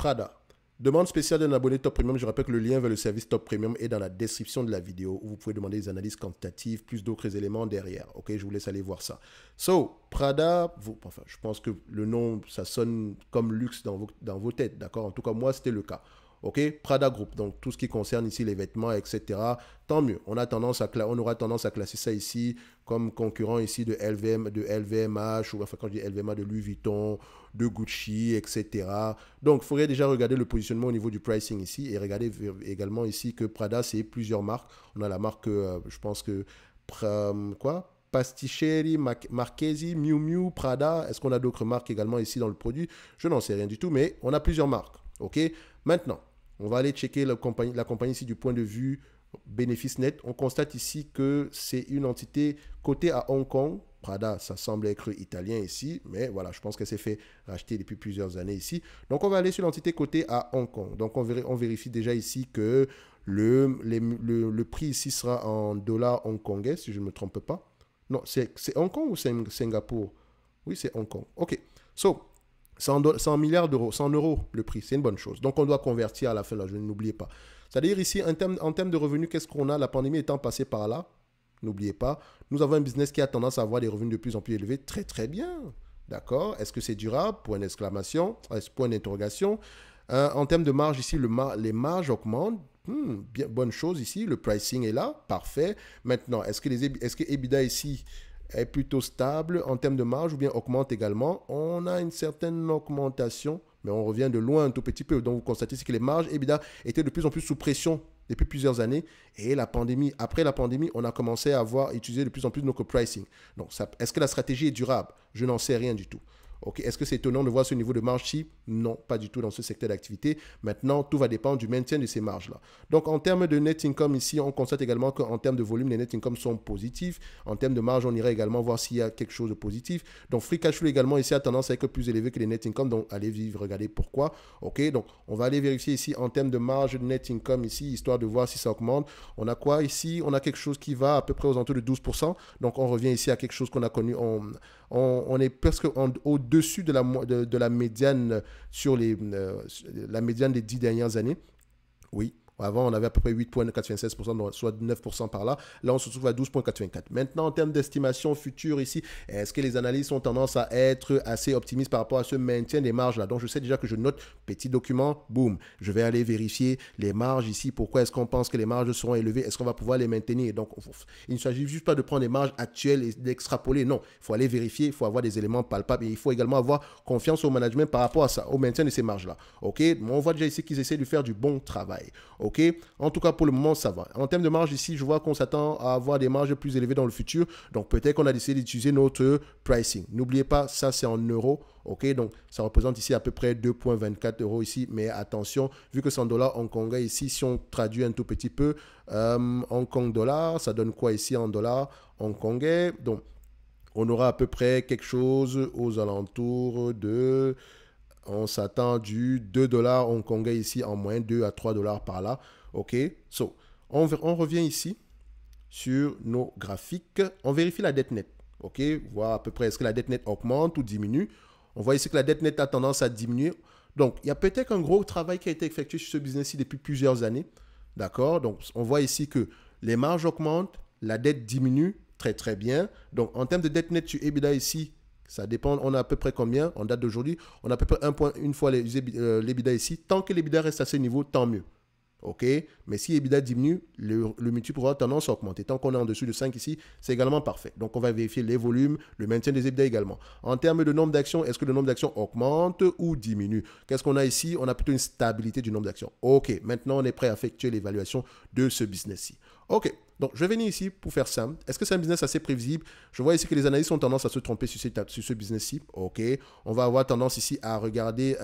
Prada. Demande spéciale d'un abonné Top Premium. Je rappelle que le lien vers le service Top Premium est dans la description de la vidéo où vous pouvez demander des analyses quantitatives, plus d'autres éléments derrière. Ok, je vous laisse aller voir ça. So, Prada, enfin, je pense que le nom, ça sonne comme luxe dans vos têtes, d'accord? En tout cas, moi, c'était le cas. Ok, Prada Group, donc tout ce qui concerne ici les vêtements, etc. Tant mieux. On aura tendance à classer ça ici comme concurrent ici de LVMH, ou enfin quand je dis LVMH, de Louis Vuitton, de Gucci, etc. Donc il faudrait déjà regarder le positionnement au niveau du pricing ici et regarder également ici que Prada, c'est plusieurs marques. On a la marque, je pense que, Pasticheri, Marchesi, Miu Miu, Prada. Est-ce qu'on a d'autres marques également ici dans le produit? Je n'en sais rien du tout, mais on a plusieurs marques. Ok, maintenant, on va aller checker la compagnie ici du point de vue bénéfice net. On constate ici que c'est une entité cotée à Hong Kong. Prada, ça semble être italien ici, mais voilà, je pense qu'elle s'est fait racheter depuis plusieurs années ici. Donc, on va aller sur l'entité cotée à Hong Kong. Donc, on vérifie déjà ici que le prix ici sera en dollars hongkongais, si je ne me trompe pas. Non, c'est Hong Kong ou c'est Singapour? Oui, c'est Hong Kong. OK. So, 100 milliards d'euros, 100 euros le prix, c'est une bonne chose. Donc, on doit convertir à la fin, là, je n'oubliez pas. C'est-à-dire ici, en termes de revenus, qu'est-ce qu'on a? La pandémie étant passée par là, n'oubliez pas, nous avons un business qui a tendance à avoir des revenus de plus en plus élevés. Très, très bien. D'accord? Est-ce que c'est durable? Point d'exclamation, point d'interrogation. En termes de marge, ici, les marges augmentent. Bien, bonne chose ici. Le pricing est là. Parfait. Maintenant, est-ce que EBITDA ici est plutôt stable en termes de marge ou bien augmente également? On a une certaine augmentation, mais on revient de loin un tout petit peu. Donc, vous constatez que les marges EBITDA étaient de plus en plus sous pression depuis plusieurs années. Et après la pandémie, on a commencé à utiliser de plus en plus notre pricing. Donc, est-ce que la stratégie est durable? Je n'en sais rien du tout. Okay. Est-ce que c'est étonnant de voir ce niveau de marge-ci? Non, pas du tout dans ce secteur d'activité. Maintenant, tout va dépendre du maintien de ces marges-là. Donc, en termes de net income ici, on constate également qu'en termes de volume, les net income sont positifs. En termes de marge, on irait également voir s'il y a quelque chose de positif. Donc, free cash flow également ici a tendance à être plus élevé que les net income. Donc, allez vivre, regardez pourquoi. OK, donc on va aller vérifier ici en termes de marge net income ici, histoire de voir si ça augmente. On a quoi ici? On a quelque chose qui va à peu près aux alentours de 12%. Donc, on revient ici à quelque chose qu'on a connu. On est presque au-dessus de la médiane la médiane des 10 dernières années. Oui. Avant, on avait à peu près 8,96%, soit 9% par là. Là, on se trouve à 12,84%. Maintenant, en termes d'estimation future ici, est-ce que les analystes ont tendance à être assez optimistes par rapport à ce maintien des marges-là? Donc, je sais déjà que je note petit document, boum, je vais aller vérifier les marges ici. Pourquoi est-ce qu'on pense que les marges seront élevées? Est-ce qu'on va pouvoir les maintenir? Donc, il ne s'agit juste pas de prendre les marges actuelles et d'extrapoler. Non, il faut aller vérifier, il faut avoir des éléments palpables et il faut également avoir confiance au management par rapport à ça, au maintien de ces marges-là. OK? On voit déjà ici qu'ils essaient de faire du bon travail. OK? En tout cas, pour le moment, ça va. En termes de marge ici, je vois qu'on s'attend à avoir des marges plus élevées dans le futur. Donc, peut-être qu'on a décidé d'utiliser notre pricing. N'oubliez pas, ça, c'est en euros. OK? Donc, ça représente ici à peu près 2,24 euros ici. Mais attention, vu que c'est en dollars hongkongais ici, si on traduit un tout petit peu, Hong Kong dollar, ça donne quoi ici en dollars hongkongais? Donc, on aura à peu près quelque chose aux alentours de... On s'attend du 2 dollars hongkongais ici en moins, 2 à 3 dollars par là. OK? So, on revient ici sur nos graphiques. On vérifie la dette nette. OK? Voir à peu près est-ce que la dette nette augmente ou diminue. On voit ici que la dette nette a tendance à diminuer. Donc, il y a peut-être un gros travail qui a été effectué sur ce business-ci depuis plusieurs années. D'accord? Donc, on voit ici que les marges augmentent, la dette diminue. Très, très bien. Donc, en termes de dette nette sur EBITDA ici, ça dépend, on a à peu près combien en date d'aujourd'hui? On a à peu près une fois l'EBITDA ici. Tant que l'EBITDA reste à ce niveau, tant mieux. OK? Mais si l'EBITDA diminue, le multiple aura tendance à augmenter. Tant qu'on est en dessous de 5 ici, c'est également parfait. Donc, on va vérifier les volumes, le maintien des EBITDA également. En termes de nombre d'actions, est-ce que le nombre d'actions augmente ou diminue? Qu'est-ce qu'on a ici? On a plutôt une stabilité du nombre d'actions. OK, maintenant, on est prêt à effectuer l'évaluation de ce business-ci. OK, donc je vais venir ici pour faire simple. Est-ce que c'est un business assez prévisible? Je vois ici que les analystes ont tendance à se tromper sur ce business-ci. OK, on va avoir tendance ici à regarder.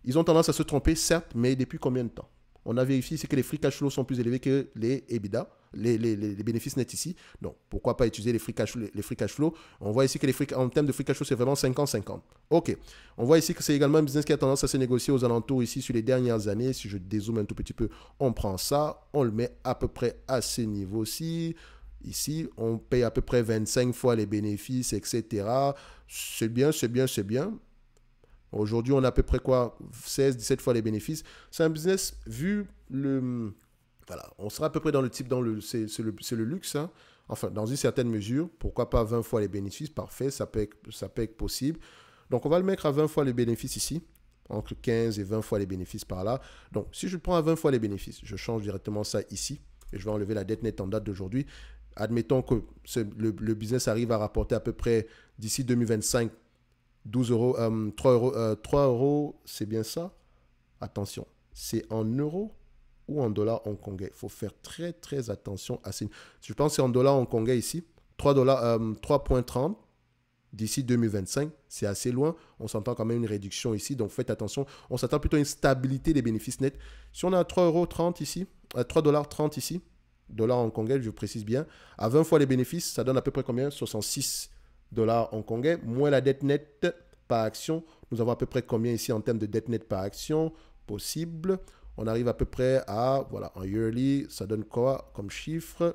Ils ont tendance à se tromper, certes, mais depuis combien de temps? On a vérifié ici que les free cash flow sont plus élevés que les EBITDA, les bénéfices nets ici. Donc, pourquoi pas utiliser les free cash flow? On voit ici que en termes de free cash flow, c'est vraiment 50-50. OK. On voit ici que c'est également un business qui a tendance à se négocier aux alentours ici sur les dernières années. Si je dézoome un tout petit peu, on prend ça, on le met à peu près à ce niveau-ci. Ici, on paye à peu près 25 fois les bénéfices, etc. C'est bien, c'est bien, c'est bien. Aujourd'hui, on a à peu près quoi, 16, 17 fois les bénéfices. C'est un business, vu le... Voilà, on sera à peu près dans le type, c'est le luxe, hein. Enfin, dans une certaine mesure, pourquoi pas 20 fois les bénéfices, parfait, ça peut être possible. Donc, on va le mettre à 20 fois les bénéfices ici, entre 15 et 20 fois les bénéfices par là. Donc, si je prends à 20 fois les bénéfices, je change directement ça ici, et je vais enlever la dette nette en date d'aujourd'hui. Admettons que le business arrive à rapporter à peu près, d'ici 2025, 12 euros, 3 euros, 3 euros, c'est bien ça? Attention, c'est en euros ou en dollars hongkongais. Il faut faire très, très attention à ça. Je pense que c'est en dollars hongkongais ici. 3,30 d'ici 2025. C'est assez loin. On s'entend quand même une réduction ici. Donc, faites attention. On s'attend plutôt à une stabilité des bénéfices nets. Si on a 3,30 € ici, 3,30 $ ici, dollars hongkongais, je précise bien, à 20 fois les bénéfices, ça donne à peu près combien? 66 dollars hongkongais, moins la dette nette par action. Nous avons à peu près combien ici en termes de dette nette par action possible? On arrive à peu près à, voilà, en yearly, ça donne quoi comme chiffre?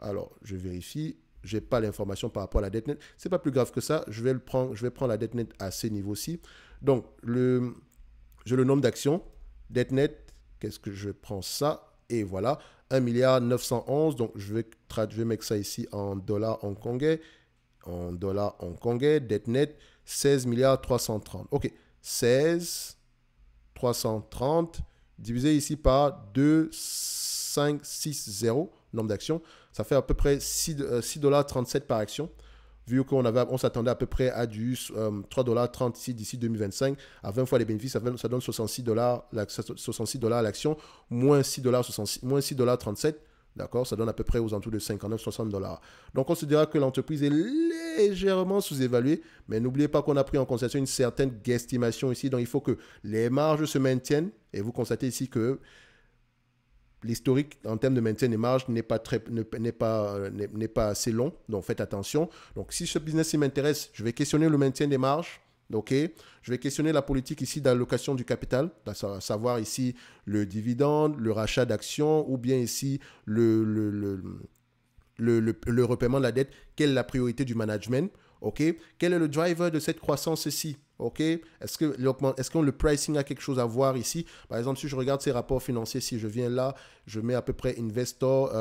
Alors, je vérifie. Je n'ai pas l'information par rapport à la dette nette. Ce n'est pas plus grave que ça. Je vais prendre la dette nette à ce niveau-ci. Donc, j'ai le nombre d'actions. Dette nette, qu'est-ce que je prends ça? Et voilà, 1,911 $. Donc, je vais mettre ça ici en dollars hongkongais. En dollars hongkongais, dette nette, 16,330 $. OK, 16,330 divisé ici par 2,560, nombre d'actions. Ça fait à peu près 6,37 $ par action. Vu qu'on s'attendait à peu près à du 3,30 $ ici d'ici 2025, à 20 fois les bénéfices, ça donne 66 $ l'action, moins 6,37 $. D'accord, ça donne à peu près aux alentours de 59-60 $. Donc, on se dira que l'entreprise est légèrement sous-évaluée, mais n'oubliez pas qu'on a pris en considération une certaine guesstimation ici. Donc, il faut que les marges se maintiennent. Et vous constatez ici que l'historique en termes de maintien des marges n'est pas assez long. Donc, faites attention. Donc, si ce business m'intéresse, je vais questionner le maintien des marges. OK. Je vais questionner la politique ici d'allocation du capital, à savoir ici le dividende, le rachat d'actions ou bien ici le repaiement de la dette. Quelle est la priorité du management? OK. Quel est le driver de cette croissance ici? OK. Est-ce que le pricing a quelque chose à voir ici? Par exemple, si je regarde ces rapports financiers, si je viens là, je mets à peu près Investor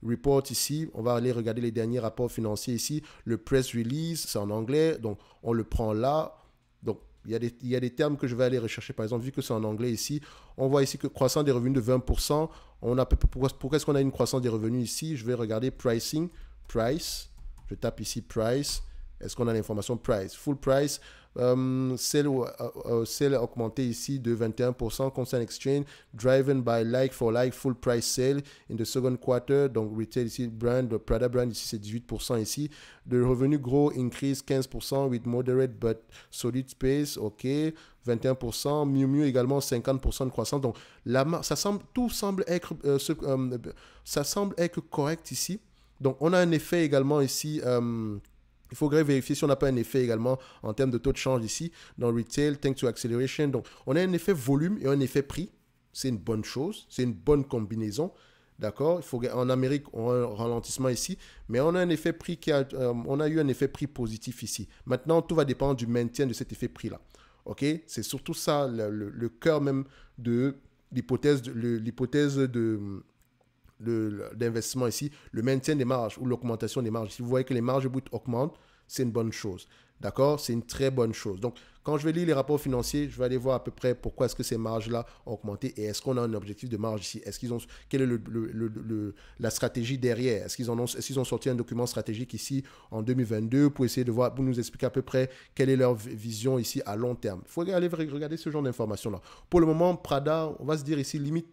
Report ici. On va aller regarder les derniers rapports financiers ici. Le press release, c'est en anglais. Donc, on le prend là. Donc, il y a des termes que je vais aller rechercher. Par exemple, vu que c'est en anglais ici, on voit ici que croissance des revenus de 20%. Pourquoi est-ce qu'on a une croissance des revenus ici? Je vais regarder pricing, price. Je tape ici price. Est-ce qu'on a l'information price? Full price, sale augmenté ici de 21%, constant exchange, driven by like-for-like, full price sale in the second quarter. Donc, retail ici, Prada brand ici, c'est 18% ici. The revenue grow increase 15% with moderate but solid space. OK, 21%. Miu Miu également 50% de croissance. Donc, tout semble être, ça semble être correct ici. Donc, on a un effet également ici. Il faudrait vérifier si on n'a pas un effet également en termes de taux de change ici dans retail, thanks to acceleration. Donc, on a un effet volume et un effet prix. C'est une bonne chose. C'est une bonne combinaison. D'accord? En Amérique, on a un ralentissement ici, mais on a un effet prix on a eu un effet prix positif ici. Maintenant, tout va dépendre du maintien de cet effet prix-là. OK? C'est surtout ça, le cœur même de l'hypothèse d'investissement ici, le maintien des marges ou l'augmentation des marges. Si vous voyez que les marges brutes augmentent, c'est une bonne chose. D'accord? C'est une très bonne chose. Donc, quand je vais lire les rapports financiers, je vais aller voir à peu près pourquoi est-ce que ces marges-là ont augmenté et est-ce qu'on a un objectif de marge ici? Quelle est la stratégie derrière? Est-ce qu'ils ont sorti un document stratégique ici en 2022 pour essayer de voir, pour nous expliquer à peu près quelle est leur vision ici à long terme? Il faut aller regarder ce genre d'informations-là. Pour le moment, Prada, on va se dire ici limite.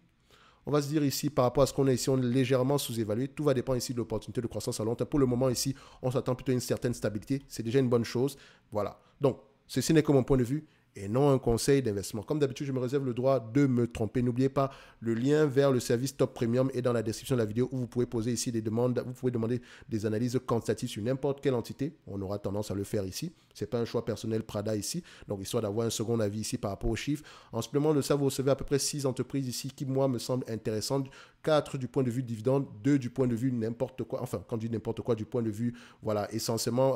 On va se dire ici, par rapport à ce qu'on est ici, on est légèrement sous-évalué. Tout va dépendre ici de l'opportunité de croissance à long terme. Pour le moment ici, on s'attend plutôt à une certaine stabilité. C'est déjà une bonne chose. Voilà. Donc, ceci n'est que mon point de vue et non un conseil d'investissement. Comme d'habitude, je me réserve le droit de me tromper. N'oubliez pas, le lien vers le service Top Premium est dans la description de la vidéo où vous pouvez poser ici des demandes. Vous pouvez demander des analyses quantitatives sur n'importe quelle entité. On aura tendance à le faire ici. Ce n'est pas un choix personnel Prada ici. Donc, histoire d'avoir un second avis ici par rapport aux chiffres. En supplément de ça, vous recevez à peu près 6 entreprises ici qui, moi, me semblent intéressantes. 4 du point de vue dividende, 2 du point de vue n'importe quoi. Enfin, quand je dis n'importe quoi, du point de vue, voilà, essentiellement...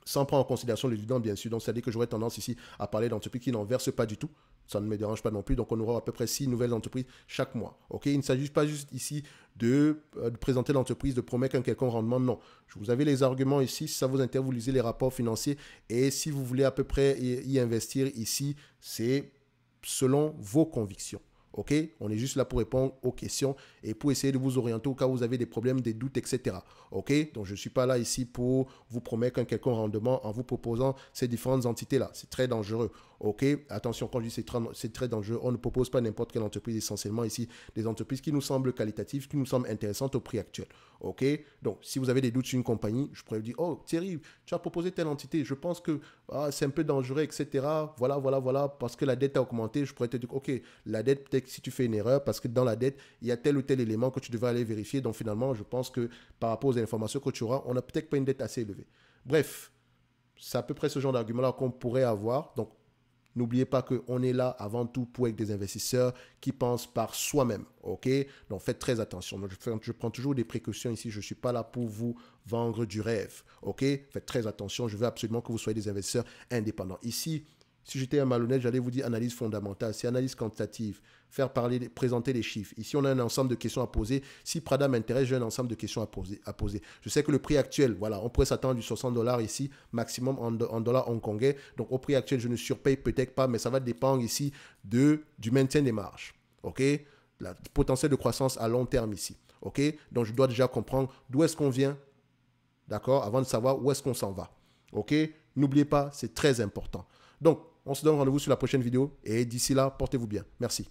sans prendre en considération le dividende, bien sûr. Donc, c'est-à-dire que j'aurais tendance ici à parler d'entreprises qui n'en versent pas du tout. Ça ne me dérange pas non plus. Donc, on aura à peu près 6 nouvelles entreprises chaque mois. OK? Il ne s'agit pas juste ici de présenter l'entreprise, de promettre un quelconque rendement. Non. Vous avez les arguments ici. Si ça vous intéresse, vous lisez les rapports financiers. Et si vous voulez à peu près y investir ici, c'est selon vos convictions. OK? On est juste là pour répondre aux questions et pour essayer de vous orienter au cas où vous avez des problèmes, des doutes, etc. OK? Donc, je ne suis pas là ici pour vous promettre un quelconque rendement en vous proposant ces différentes entités-là. C'est très dangereux. OK? Attention, quand je dis c'est très dangereux, on ne propose pas n'importe quelle entreprise, essentiellement ici, des entreprises qui nous semblent qualitatives, qui nous semblent intéressantes au prix actuel. OK? Donc, si vous avez des doutes sur une compagnie, je pourrais vous dire, oh Thierry, tu as proposé telle entité, je pense que c'est un peu dangereux, etc. Voilà, parce que la dette a augmenté, je pourrais te dire, OK, la dette, peut-être si tu fais une erreur, parce que dans la dette, il y a tel ou tel élément que tu devrais aller vérifier. Donc, finalement, je pense que par rapport aux informations que tu auras, on n'a peut-être pas une dette assez élevée. Bref, c'est à peu près ce genre d'argument-là qu'on pourrait avoir. Donc, n'oubliez pas qu'on est là avant tout pour être des investisseurs qui pensent par soi-même. OK? Donc, faites très attention. Donc, je prends toujours des précautions ici. Je ne suis pas là pour vous vendre du rêve. OK? Faites très attention. Je veux absolument que vous soyez des investisseurs indépendants. Ici, si j'étais un malhonnête, j'allais vous dire analyse fondamentale, c'est analyse quantitative, faire parler, présenter les chiffres. Ici, on a un ensemble de questions à poser. Si Prada m'intéresse, j'ai un ensemble de questions à poser. Je sais que le prix actuel, voilà, on pourrait s'attendre du 60 $ ici, maximum en dollars hongkongais. Donc, au prix actuel, je ne surpaye peut-être pas, mais ça va dépendre ici du maintien des marges. OK? Le potentiel de croissance à long terme ici. OK? Donc, je dois déjà comprendre d'où est-ce qu'on vient, d'accord, avant de savoir où est-ce qu'on s'en va. OK? N'oubliez pas, c'est très important. Donc, on se donne rendez-vous sur la prochaine vidéo et d'ici là, portez-vous bien. Merci.